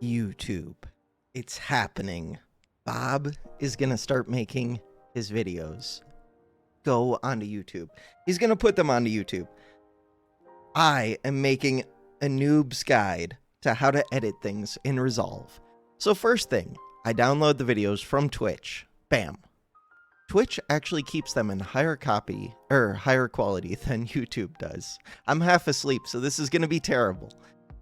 YouTube. It's happening. Bob is going to start making his videos go onto YouTube. He's going to put them onto YouTube. I am making a noob's guide to how to edit things in Resolve. So first thing, I download the videos from Twitch. Bam. Twitch actually keeps them in higher quality than YouTube does. I'm half asleep, so this is going to be terrible.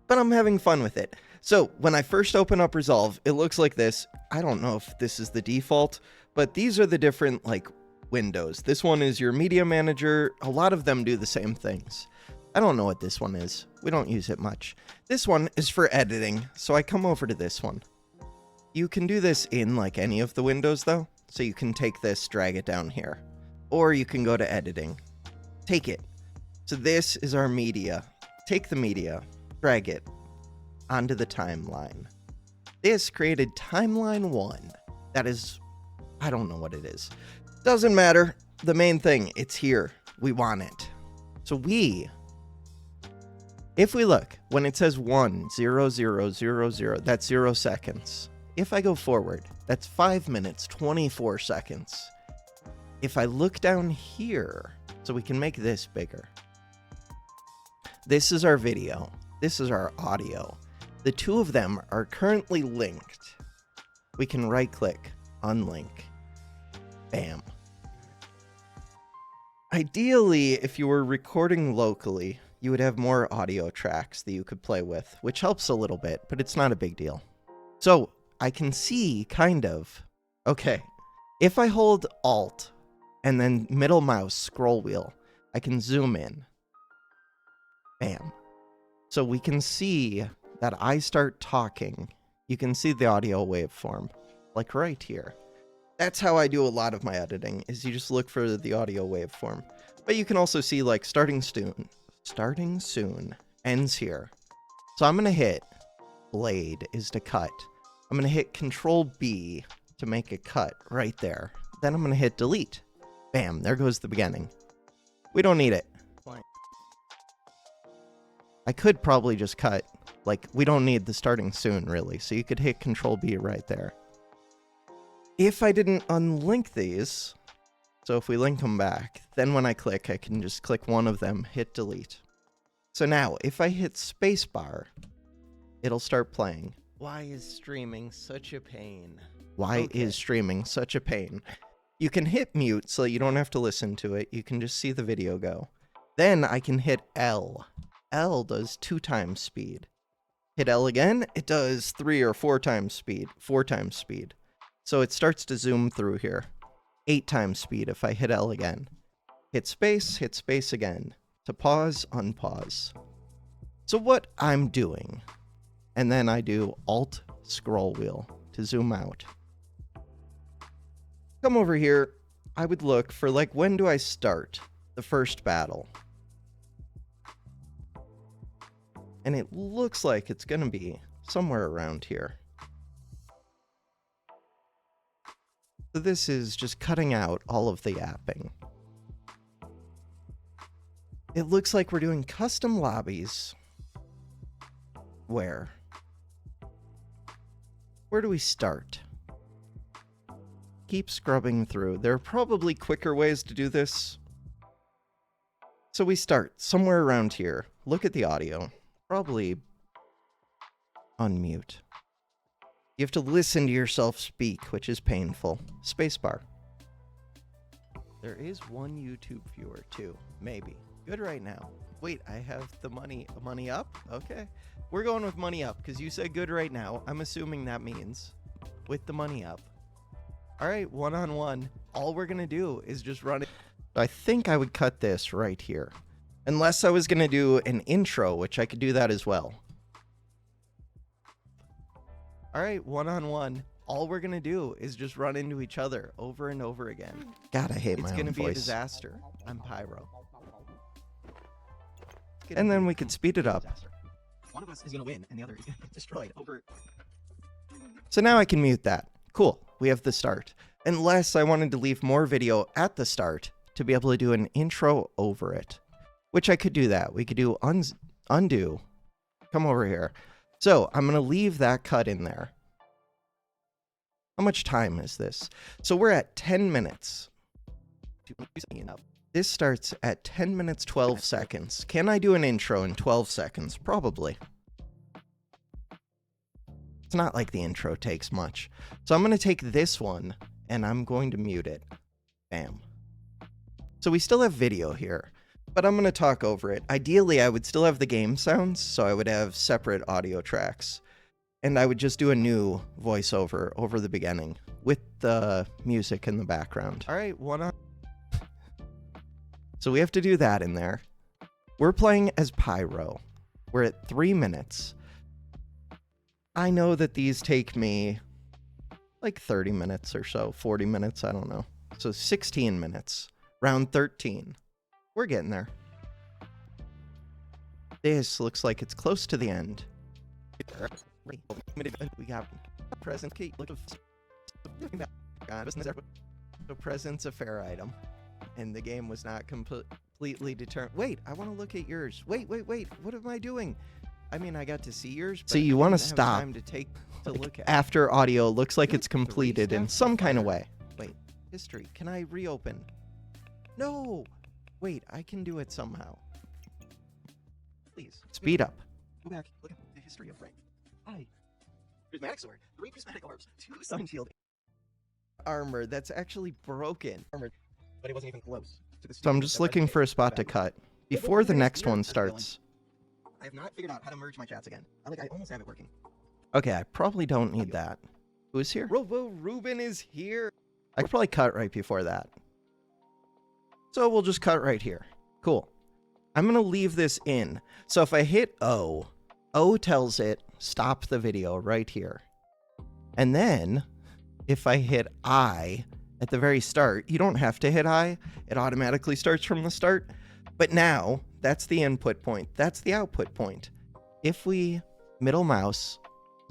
But I'm having fun with it. So when I first open up Resolve, it looks like this. I don't know if this is the default, but these are the different windows. This one is your media manager. A lot of them do the same things. I don't know what this one is. We don't use it much. This one is for editing, so I come over to this one. You can do this in any of the windows though. So you can take this, drag it down here, or you can go to editing. Take it. So this is our media. Take the media, drag it onto the timeline. This created timeline 1. That is, I don't know what it is. Doesn't matter. The main thing, it's here. We want it. So if we look, when it says 1, 0, 0, 0, 0, that's 0 seconds. If I go forward, that's 5 minutes, 24 seconds. If I look down here, so we can make this bigger. This is our video. This is our audio. The two of them are currently linked. We can right click, unlink. Bam. Ideally, if you were recording locally, you would have more audio tracks that you could play with, which helps a little bit, but it's not a big deal. So I can see okay, if I hold Alt and then middle mouse scroll wheel, I can zoom in. Bam. So we can see that I start talking. You can see the audio waveform, right here. That's how I do a lot of my editing, is you just look for the audio waveform. But you can also see starting soon, ends here. So I'm going to hit blade is to cut. I'm going to hit Ctrl B to make a cut right there. Then I'm going to hit delete. Bam, there goes the beginning. We don't need it. I could probably just cut. We don't need the starting soon, really. So you could hit Ctrl B right there. If I didn't unlink these, so if we link them back, then when I click, I can just click one of them, hit delete. So now, if I hit spacebar, it'll start playing. Why is streaming such a pain? Why is streaming such a pain? You can hit mute so you don't have to listen to it. You can just see the video go. Then I can hit L. L does 2 times speed. Hit L again, it does 3 or 4 times speed. 4 times speed. So it starts to zoom through here. 8 times speed if I hit L again. Hit space again. To pause, unpause. So what I'm doing, and then I do Alt scroll wheel to zoom out. Come over here, I would look for when do I start the first battle? And it looks like it's gonna be somewhere around here. So this is just cutting out all of the yapping. It looks like we're doing custom lobbies. Where do we start? Keep scrubbing through. There are probably quicker ways to do this. So we start somewhere around here. Look at the audio. Probably unmute. You have to listen to yourself speak, which is painful. Spacebar. There is one YouTube viewer too, maybe. Good right now. Wait, I have the money up? Okay. We're going with money up because you said good right now. I'm assuming that means with the money up. All right, one-on-one. All we're going to do is just run it. I think I would cut this right here. Unless I was going to do an intro, which I could do that as well. All right, one-on-one. All we're going to do is just run into each other over and over again. God, I hate my own voice. It's going to be a disaster. I'm Pyro. And then we could speed it up. One of us is going to win, and the other is going to get destroyed over. So now I can mute that. Cool, we have the start. Unless I wanted to leave more video at the start to be able to do an intro over it. Which I could do that. We could do undo. Come over here. So I'm going to leave that cut in there. How much time is this? So we're at 10 minutes. This starts at 10 minutes, 12 seconds. Can I do an intro in 12 seconds? Probably. It's not like the intro takes much. So I'm going to take this one and I'm going to mute it. Bam. So we still have video here, but I'm going to talk over it. Ideally, I would still have the game sounds, so I would have separate audio tracks. And I would just do a new voiceover over the beginning with the music in the background. All right, one on. So we have to do that in there. We're playing as Pyro. We're at 3 minutes. I know that these take me like 30 minutes or so, 40 minutes, I don't know. So 16 minutes, round 13. We're getting there. This looks like it's close to the end. We got present key. Look so present's a fair item. And the game was not completely determined. Wait, I want to look at yours. Wait. What am I doing? I mean, I got to see yours. So you want to stop time to look at after audio looks like it's completed in some kind of way. Wait, history. Can I reopen? No. Wait, I can do it somehow. Please speed up. Go back. Look at the history of rank. Hi. Prismatic sword. 3 prismatic orbs. 2 sun shield. Armor that's actually broken. Armor. But it wasn't even close. So I'm just looking for a spot to cut before the next one starts. I have not figured out how to merge my chats again. I almost have it working. Okay, I probably don't need that. Who is here? Ruben is here. I could probably cut right before that. So we'll just cut right here. Cool. I'm going to leave this in. So if I hit O, O tells it stop the video right here. And then if I hit I at the very start, you don't have to hit I. It automatically starts from the start. But now, that's the input point. That's the output point. If we middle mouse,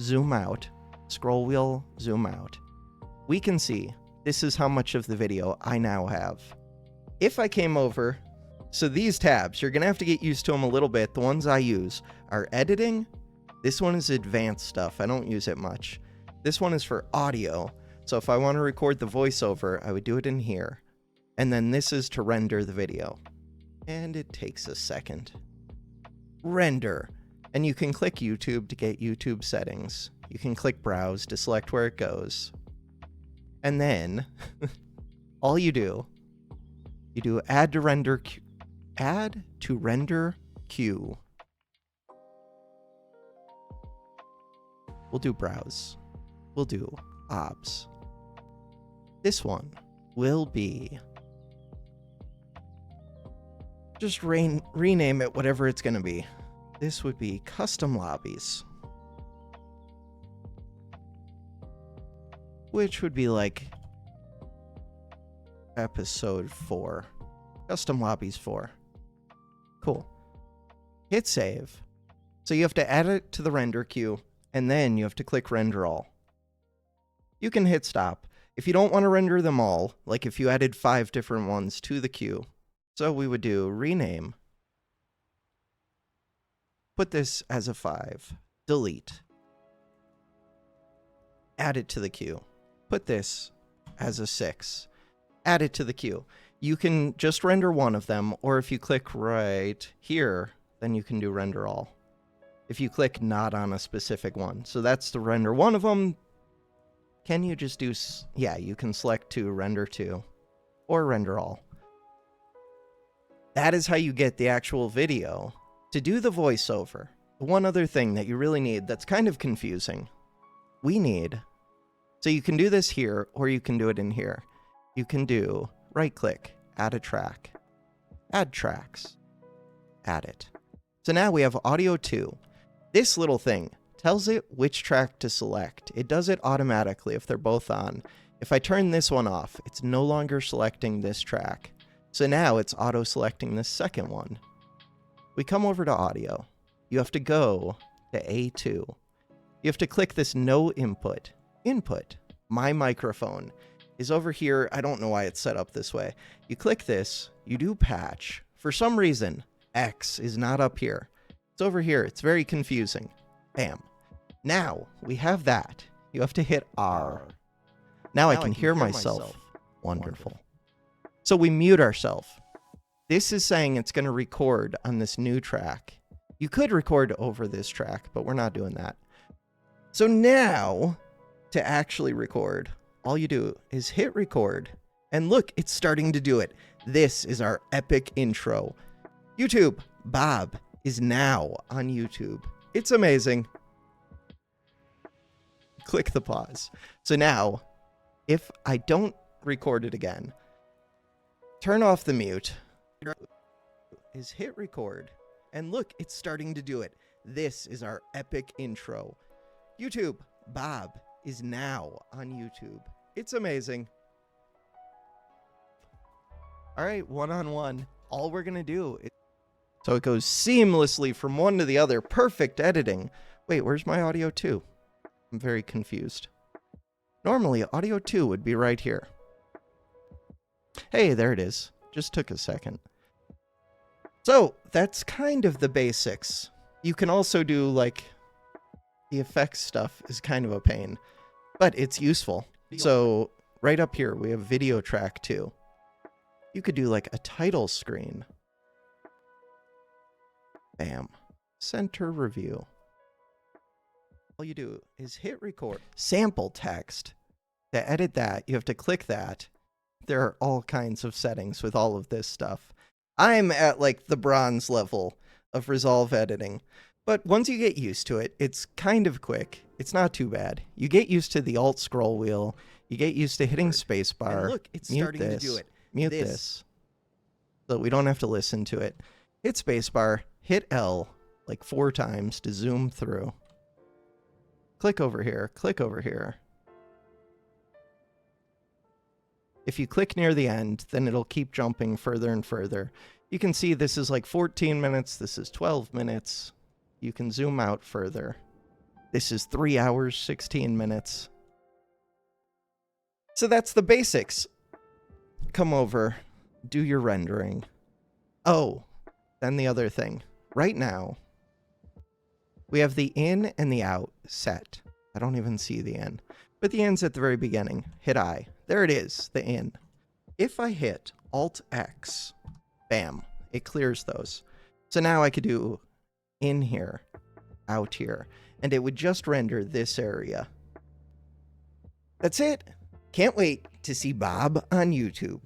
zoom out, scroll wheel, zoom out, we can see this is how much of the video I now have. If I came over, so these tabs, you're going to have to get used to them a little bit. The ones I use are editing. This one is advanced stuff. I don't use it much. This one is for audio. So if I want to record the voiceover, I would do it in here. And then this is to render the video. And it takes a second. Render. And you can click YouTube to get YouTube settings. You can click Browse to select where it goes. And then, all you do add to render queue. We'll do Browse. We'll do Obs. This one will be, just rename it whatever it's going to be. This would be Custom Lobbies, which would be like episode 4. Custom Lobbies 4. Cool. Hit save. So you have to add it to the render queue, and then you have to click render all. You can hit stop. If you don't want to render them all, like if you added 5 different ones to the queue, so we would do rename, put this as a 5, delete, add it to the queue, put this as a 6, add it to the queue. You can just render one of them, or if you click right here, then you can do render all. If you click not on a specific one. So that's to render one of them. Can you just do, yeah, you can select to render 2 or render all. That is how you get the actual video. To do the voiceover, one other thing that you really need that's kind of confusing, we need, so you can do this here or you can do it in here. You can do right click, add a track, add tracks, add it. So now we have audio 2. This little thing tells it which track to select. It does it automatically if they're both on. If I turn this one off, it's no longer selecting this track. So now it's auto-selecting this second one. We come over to audio. You have to go to A2. You have to click this no input. Input. My microphone is over here. I don't know why it's set up this way. You click this, you do patch. For some reason, X is not up here. It's over here. It's very confusing. Bam. Now we have that. You have to hit R. Now I can hear myself. Wonderful. So we mute ourselves. This is saying it's going to record on this new track. You could record over this track, but we're not doing that. So now, to actually record, all you do is hit record. And look, it's starting to do it. This is our epic intro. YouTube, Bob is now on YouTube. It's amazing. Click the pause. So now, if I don't record it again, turn off the mute, is hit record, and look, it's starting to do it. This is our epic intro. YouTube, Bob is now on YouTube. It's amazing. All right, one-on-one. All we're gonna do is... So it goes seamlessly from one to the other. Perfect editing. Wait, where's my audio 2? I'm very confused. Normally, audio 2 would be right here. Hey, there it is. Just took a second. So, that's kind of the basics. You can also do, like, the effects stuff is kind of a pain, but it's useful. So, right up here, we have video track 2. You could do, like, a title screen. Bam. Center review. All you do is hit record. Sample text. To edit that, you have to click that. There are all kinds of settings with all of this stuff. I'm at like the bronze level of Resolve editing. But once you get used to it, it's kind of quick. It's not too bad. You get used to the alt scroll wheel. You get used to hitting spacebar. Look, it's starting to do it. Mute this. So we don't have to listen to it. Hit spacebar, hit L like 4 times to zoom through. Click over here, click over here. If you click near the end, then it'll keep jumping further and further. You can see this is like 14 minutes, this is 12 minutes. You can zoom out further. This is 3 hours, 16 minutes. So that's the basics. Come over, do your rendering. Oh, then the other thing. Right now, we have the in and the out set. I don't even see the in. But the in's at the very beginning. Hit I. There it is, the in. If I hit Alt-X, bam, it clears those. So now I could do in here, out here, and it would just render this area. That's it. Can't wait to see Bob on YouTube.